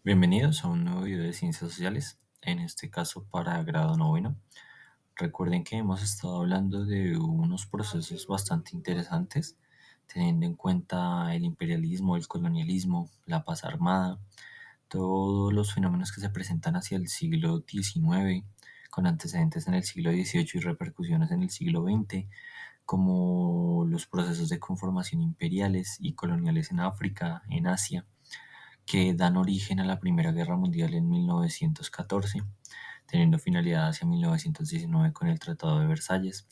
Bienvenidos a un nuevo video de Ciencias Sociales, en este caso para grado noveno. Recuerden que hemos estado hablando de unos procesos bastante interesantes, teniendo en cuenta el imperialismo, el colonialismo, la paz armada, todos los fenómenos que se presentan hacia el siglo XIX, con antecedentes en el siglo XVIII y repercusiones en el siglo XX, como los procesos de conformación imperiales y coloniales en África, en Asia, que dan origen a la Primera Guerra Mundial en 1914, teniendo finalidad hacia 1919 con el Tratado de Versalles,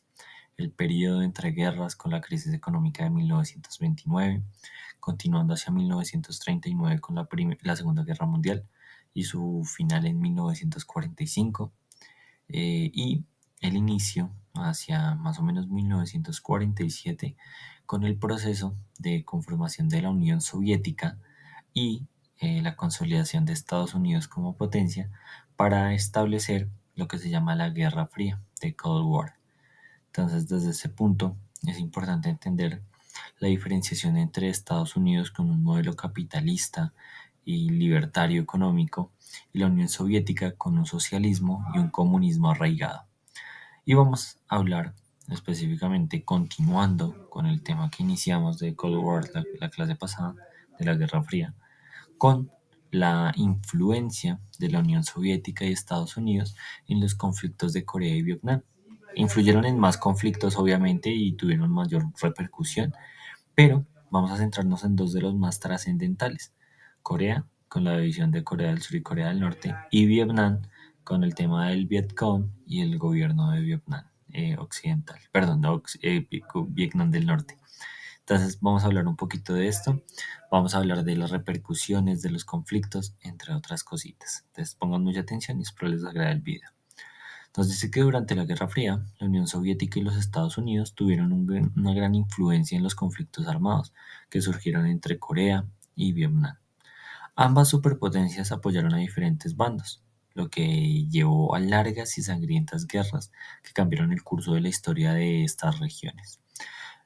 el periodo entre guerras con la crisis económica de 1929, continuando hacia 1939 con la Segunda Guerra Mundial y su final en 1945, y el inicio hacia más o menos 1947 con el proceso de conformación de la Unión Soviética y la consolidación de Estados Unidos como potencia para establecer lo que se llama la Guerra Fría, de Cold War. Entonces, desde ese punto es importante entender la diferenciación entre Estados Unidos con un modelo capitalista y libertario económico y la Unión Soviética con un socialismo y un comunismo arraigado. Y vamos a hablar específicamente, continuando con el tema que iniciamos de Cold War, la clase pasada, de la Guerra Fría, con la influencia de la Unión Soviética y Estados Unidos en los conflictos de Corea y Vietnam. Influyeron en más conflictos, obviamente, y tuvieron mayor repercusión, pero vamos a centrarnos en dos de los más trascendentales: Corea, con la división de Corea del Sur y Corea del Norte, y Vietnam, con el tema del Vietcong y el gobierno de Vietnam occidental, perdón, no, Vietnam del Norte. Entonces vamos a hablar un poquito de esto, vamos a hablar de las repercusiones de los conflictos, entre otras cositas. Entonces pongan mucha atención y espero les agrade el video. Entonces dice que durante la Guerra Fría, la Unión Soviética y los Estados Unidos tuvieron una gran influencia en los conflictos armados que surgieron entre Corea y Vietnam. Ambas superpotencias apoyaron a diferentes bandos, lo que llevó a largas y sangrientas guerras que cambiaron el curso de la historia de estas regiones.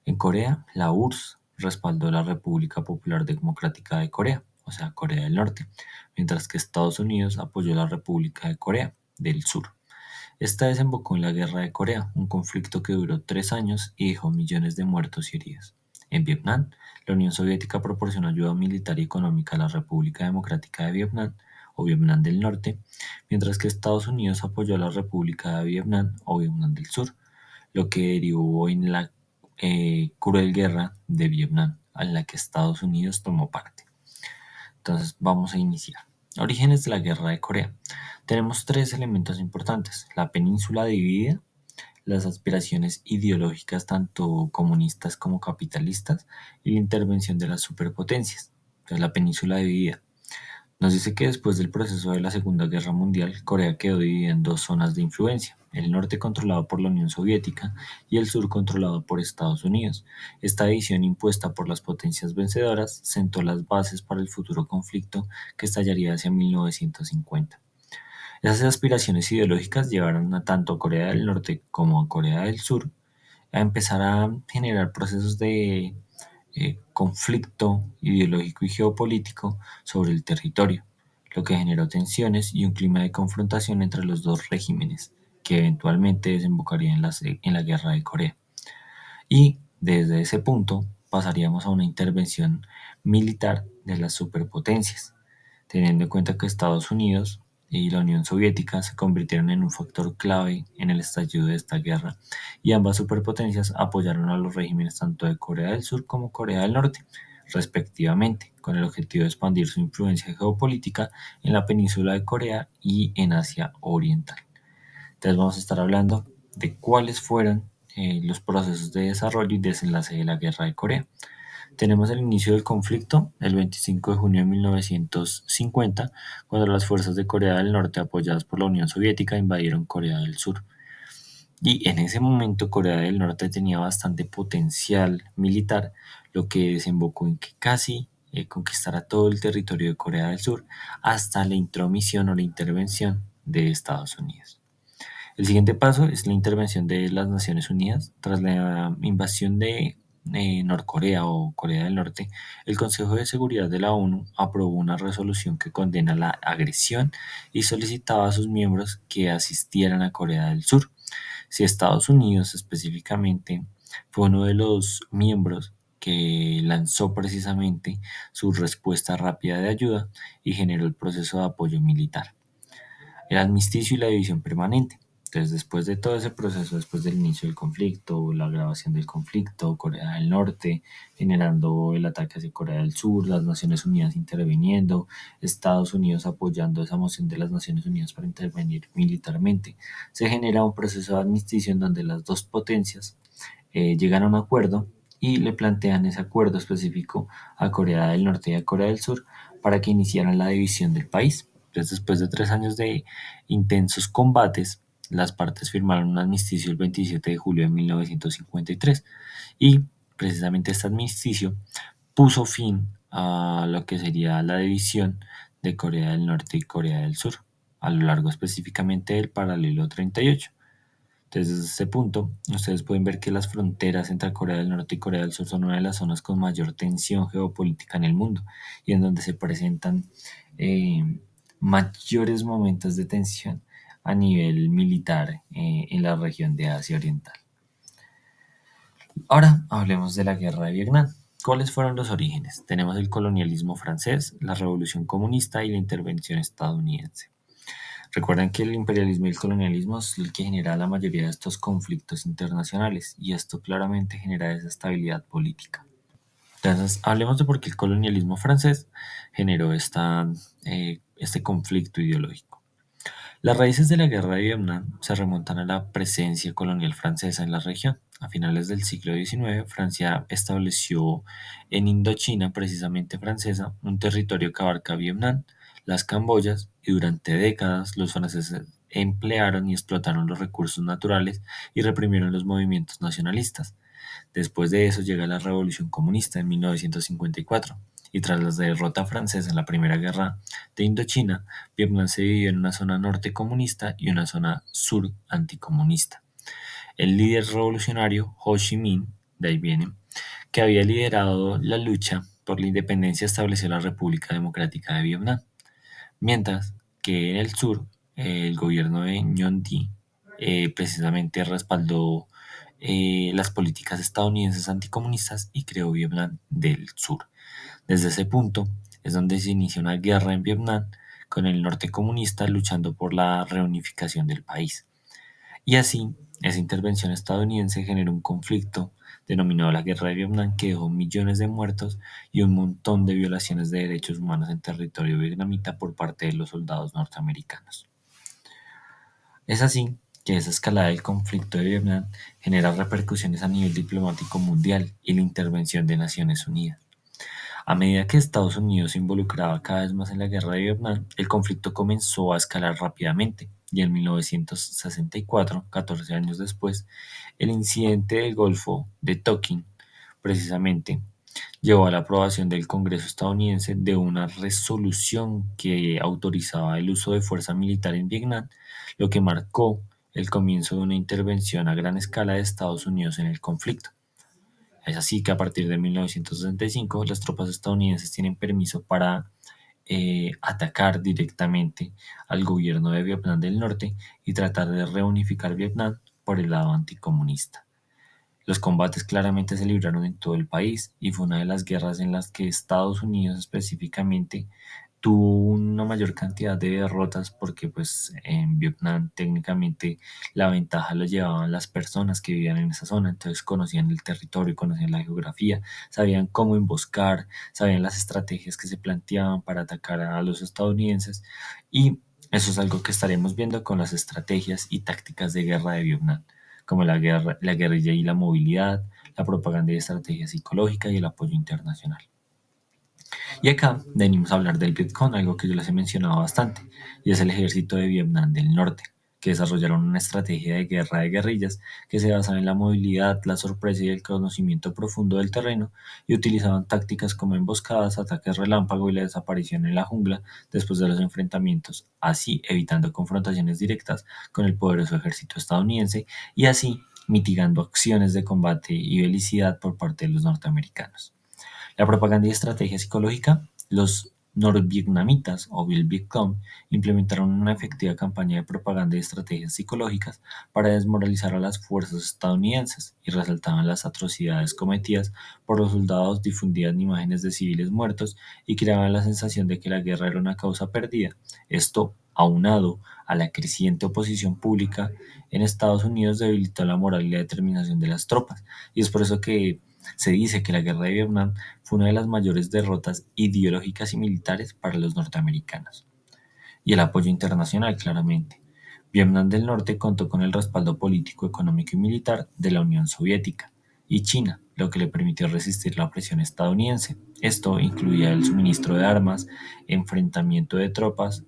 En Corea, la URSS respaldó la República Popular Democrática de Corea, o sea, Corea del Norte, mientras que Estados Unidos apoyó la República de Corea del Sur. Esta desembocó en la Guerra de Corea, un conflicto que duró 3 años y dejó millones de muertos y heridos. En Vietnam, la Unión Soviética proporcionó ayuda militar y económica a la República Democrática de Vietnam, o Vietnam del Norte, mientras que Estados Unidos apoyó a la República de Vietnam, o Vietnam del Sur, lo que derivó en la cruel guerra de Vietnam, en la que Estados Unidos tomó parte. Entonces vamos a iniciar. Orígenes de la Guerra de Corea. Tenemos tres elementos importantes: la península dividida, las aspiraciones ideológicas tanto comunistas como capitalistas y la intervención de las superpotencias. Entonces, la península dividida. Nos dice que después del proceso de la Segunda Guerra Mundial, Corea quedó dividida en dos zonas de influencia: el norte controlado por la Unión Soviética y el sur controlado por Estados Unidos. Esta división impuesta por las potencias vencedoras sentó las bases para el futuro conflicto que estallaría hacia 1950. Esas aspiraciones ideológicas llevaron a tanto a Corea del Norte como a Corea del Sur a empezar a generar procesos de conflicto ideológico y geopolítico sobre el territorio, lo que generó tensiones y un clima de confrontación entre los dos regímenes, que eventualmente desembocaría en la Guerra de Corea. Y desde ese punto pasaríamos a una intervención militar de las superpotencias, teniendo en cuenta que Estados Unidos y la Unión Soviética se convirtieron en un factor clave en el estallido de esta guerra, y ambas superpotencias apoyaron a los regímenes tanto de Corea del Sur como Corea del Norte, respectivamente, con el objetivo de expandir su influencia geopolítica en la península de Corea y en Asia Oriental. Entonces vamos a estar hablando de cuáles fueron los procesos de desarrollo y desenlace de la Guerra de Corea. Tenemos el inicio del conflicto el 25 de junio de 1950, cuando las fuerzas de Corea del Norte, apoyadas por la Unión Soviética, invadieron Corea del Sur. Y en ese momento Corea del Norte tenía bastante potencial militar, lo que desembocó en que casi conquistara todo el territorio de Corea del Sur hasta la intromisión o la intervención de Estados Unidos. El siguiente paso es la intervención de las Naciones Unidas tras la invasión Norcorea o Corea del Norte, el Consejo de Seguridad de la ONU aprobó una resolución que condena la agresión y solicitaba a sus miembros que asistieran a Corea del Sur. Si Estados Unidos específicamente fue uno de los miembros que lanzó precisamente su respuesta rápida de ayuda y generó el proceso de apoyo militar, el armisticio y la división permanente. Entonces, después de todo ese proceso, después del inicio del conflicto, la agravación del conflicto, Corea del Norte generando el ataque hacia Corea del Sur, las Naciones Unidas interviniendo, Estados Unidos apoyando esa moción de las Naciones Unidas para intervenir militarmente, se genera un proceso de armisticio en donde las dos potencias llegan a un acuerdo y le plantean ese acuerdo específico a Corea del Norte y a Corea del Sur para que iniciaran la división del país. Entonces, después de 3 años de intensos combates, las partes firmaron un armisticio el 27 de julio de 1953 y precisamente este armisticio puso fin a lo que sería la división de Corea del Norte y Corea del Sur, a lo largo específicamente del paralelo 38. Entonces, desde este punto, ustedes pueden ver que las fronteras entre Corea del Norte y Corea del Sur son una de las zonas con mayor tensión geopolítica en el mundo y en donde se presentan eh, mayores momentos de tensión a nivel militar en la región de Asia Oriental. Ahora hablemos de la guerra de Vietnam. ¿Cuáles fueron los orígenes? Tenemos el colonialismo francés, la revolución comunista y la intervención estadounidense. Recuerden que el imperialismo y el colonialismo es el que genera la mayoría de estos conflictos internacionales y esto claramente genera desestabilidad política. Entonces, hablemos de por qué el colonialismo francés generó este conflicto ideológico. Las raíces de la guerra de Vietnam se remontan a la presencia colonial francesa en la región. A finales del siglo XIX, Francia estableció en Indochina, precisamente francesa, un territorio que abarca Vietnam, las Camboyas, y durante décadas los franceses emplearon y explotaron los recursos naturales y reprimieron los movimientos nacionalistas. Después de eso llega la Revolución Comunista en 1954 y tras la derrota francesa en la Primera Guerra de Indochina, Vietnam se dividió en una zona norte comunista y una zona sur anticomunista. El líder revolucionario Ho Chi Minh, de ahí viene, que había liderado la lucha por la independencia, estableció la República Democrática de Vietnam, mientras que en el sur el gobierno de Nguyen Thi precisamente respaldó las políticas estadounidenses anticomunistas y creó Vietnam del Sur. Desde ese punto es donde se inicia una guerra en Vietnam con el norte comunista luchando por la reunificación del país. Y así, esa intervención estadounidense generó un conflicto denominado la Guerra de Vietnam que dejó millones de muertos y un montón de violaciones de derechos humanos en territorio vietnamita por parte de los soldados norteamericanos. Es así que esa escalada del conflicto de Vietnam genera repercusiones a nivel diplomático mundial y la intervención de Naciones Unidas. A medida que Estados Unidos se involucraba cada vez más en la guerra de Vietnam, el conflicto comenzó a escalar rápidamente y en 1964, 14 años después, el incidente del Golfo de Tonkin, precisamente, llevó a la aprobación del Congreso estadounidense de una resolución que autorizaba el uso de fuerza militar en Vietnam, lo que marcó el comienzo de una intervención a gran escala de Estados Unidos en el conflicto. Es así que a partir de 1965 las tropas estadounidenses tienen permiso para atacar directamente al gobierno de Vietnam del Norte y tratar de reunificar Vietnam por el lado anticomunista. Los combates claramente se libraron en todo el país y fue una de las guerras en las que Estados Unidos específicamente tuvo una mayor cantidad de derrotas porque pues en Vietnam técnicamente la ventaja la llevaban las personas que vivían en esa zona, entonces conocían el territorio, conocían la geografía, sabían cómo emboscar, sabían las estrategias que se planteaban para atacar a los estadounidenses y eso es algo que estaremos viendo con las estrategias y tácticas de guerra de Vietnam, como la guerrilla y la movilidad, la propaganda y estrategia psicológica y el apoyo internacional. Y acá venimos a hablar del Vietcong, algo que yo les he mencionado bastante, y es el ejército de Vietnam del Norte, que desarrollaron una estrategia de guerra de guerrillas que se basaba en la movilidad, la sorpresa y el conocimiento profundo del terreno, y utilizaban tácticas como emboscadas, ataques relámpago y la desaparición en la jungla después de los enfrentamientos, así evitando confrontaciones directas con el poderoso ejército estadounidense y así mitigando acciones de combate y belicidad por parte de los norteamericanos. La propaganda y estrategia psicológica, los norvietnamitas o Vietcong implementaron una efectiva campaña de propaganda y estrategias psicológicas para desmoralizar a las fuerzas estadounidenses y resaltaban las atrocidades cometidas por los soldados, difundían imágenes de civiles muertos y creaban la sensación de que la guerra era una causa perdida. Esto, aunado a la creciente oposición pública en Estados Unidos, debilitó la moral y la determinación de las tropas. Y es por eso que se dice que la guerra de Vietnam fue una de las mayores derrotas ideológicas y militares para los norteamericanos. Y el apoyo internacional, claramente. Vietnam del Norte contó con el respaldo político, económico y militar de la Unión Soviética y China, lo que le permitió resistir la presión estadounidense. Esto incluía el suministro de armas, entrenamiento, de tropas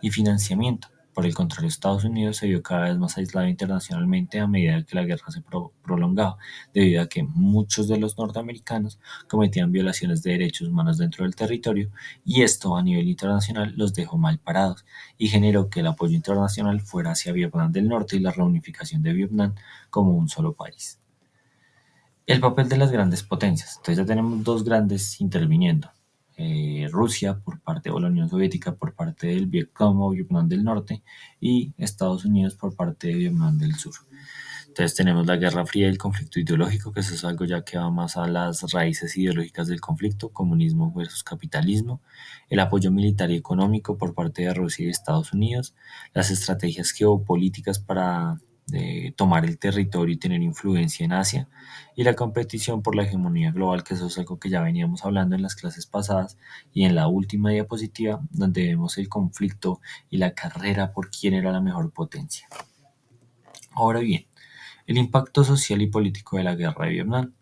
y financiamiento. Por el contrario, Estados Unidos se vio cada vez más aislado internacionalmente a medida que la guerra se prolongaba, debido a que muchos de los norteamericanos cometían violaciones de derechos humanos dentro del territorio, y esto a nivel internacional los dejó mal parados y generó que el apoyo internacional fuera hacia Vietnam del Norte y la reunificación de Vietnam como un solo país. El papel de las grandes potencias. Entonces ya tenemos dos grandes interviniendo. Rusia por parte, o la Unión Soviética por parte del Vietcong o Vietnam del Norte, y Estados Unidos por parte de Vietnam del Sur. Entonces tenemos la Guerra Fría y el conflicto ideológico, que eso es algo ya que va más a las raíces ideológicas del conflicto, comunismo versus capitalismo, el apoyo militar y económico por parte de Rusia y Estados Unidos, las estrategias geopolíticas para tomar el territorio y tener influencia en Asia, y la competición por la hegemonía global, que eso es algo que ya veníamos hablando en las clases pasadas y en la última diapositiva, donde vemos el conflicto y la carrera por quién era la mejor potencia. Ahora bien, el impacto social y político de la guerra de Vietnam.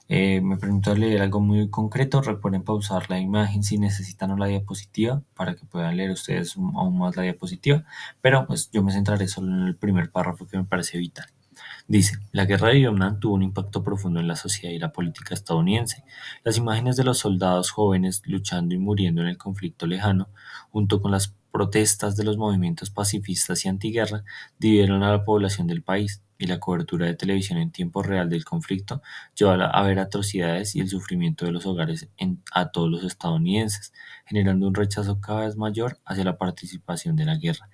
Me permito leer algo muy concreto. Recuerden pausar la imagen si necesitan la diapositiva para que puedan leer ustedes aún más la diapositiva, pero pues yo me centraré solo en el primer párrafo que me parece vital. Dice, la guerra de Vietnam tuvo un impacto profundo en la sociedad y la política estadounidense. Las imágenes de los soldados jóvenes luchando y muriendo en el conflicto lejano, junto con las protestas de los movimientos pacifistas y antiguerra, dividieron a la población del país, y la cobertura de televisión en tiempo real del conflicto llevó a ver atrocidades y el sufrimiento de los hogares a todos los estadounidenses, generando un rechazo cada vez mayor hacia la participación de la guerra.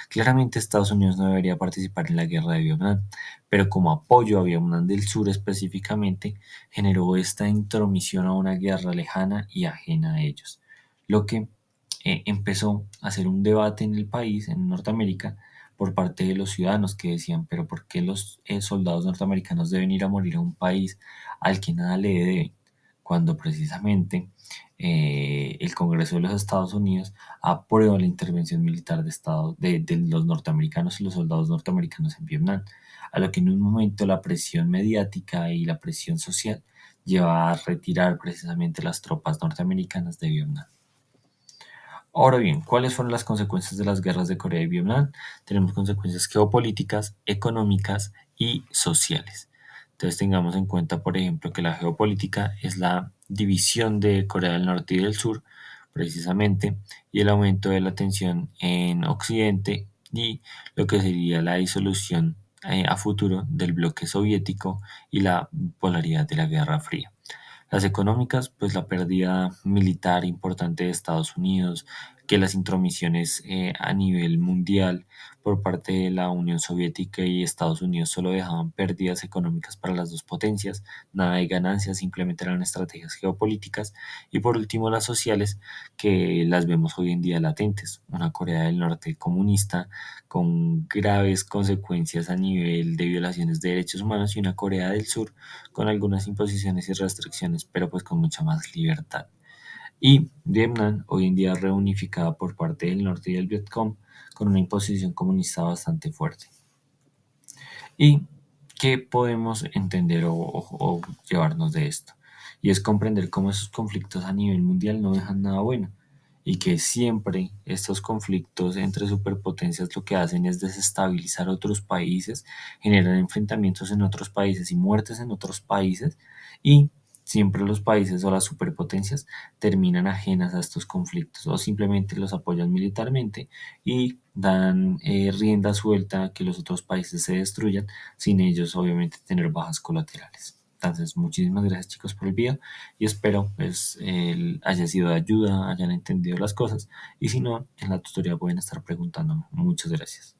Claramente Estados Unidos no debería participar en la guerra de Vietnam, pero como apoyo a Vietnam del Sur específicamente, generó esta intromisión a una guerra lejana y ajena a ellos, lo que empezó a hacer un debate en el país, en Norteamérica, por parte de los ciudadanos que decían, pero ¿por qué los soldados norteamericanos deben ir a morir a un país al que nada le deben? Cuando precisamente el Congreso de los Estados Unidos aprueba la intervención militar de los norteamericanos y los soldados norteamericanos en Vietnam, a lo que en un momento la presión mediática y la presión social lleva a retirar precisamente las tropas norteamericanas de Vietnam. Ahora bien, ¿cuáles fueron las consecuencias de las guerras de Corea y Vietnam? Tenemos consecuencias geopolíticas, económicas y sociales. Entonces tengamos en cuenta, por ejemplo, que la geopolítica es la división de Corea del Norte y del Sur, precisamente, y el aumento de la tensión en Occidente y lo que sería la disolución a futuro del bloque soviético y la polaridad de la Guerra Fría. Las económicas, pues la pérdida militar importante de Estados Unidos, que las intromisiones a nivel mundial por parte de la Unión Soviética y Estados Unidos solo dejaban pérdidas económicas para las dos potencias, nada de ganancias, simplemente eran estrategias geopolíticas. Y por último, las sociales, que las vemos hoy en día latentes. Una Corea del Norte comunista con graves consecuencias a nivel de violaciones de derechos humanos, y una Corea del Sur con algunas imposiciones y restricciones, pero pues con mucha más libertad. Y Vietnam, hoy en día reunificada por parte del norte y del Vietcong, con una imposición comunista bastante fuerte. ¿Y qué podemos entender o llevarnos de esto? Y es comprender cómo esos conflictos a nivel mundial no dejan nada bueno, y que siempre estos conflictos entre superpotencias lo que hacen es desestabilizar otros países, generan enfrentamientos en otros países y muertes en otros países, y siempre los países o las superpotencias terminan ajenas a estos conflictos o simplemente los apoyan militarmente y dan rienda suelta a que los otros países se destruyan sin ellos obviamente tener bajas colaterales. Entonces, muchísimas gracias chicos por el video y espero pues haya sido de ayuda, hayan entendido las cosas y si no, en la tutoría pueden estar preguntando. Muchas gracias.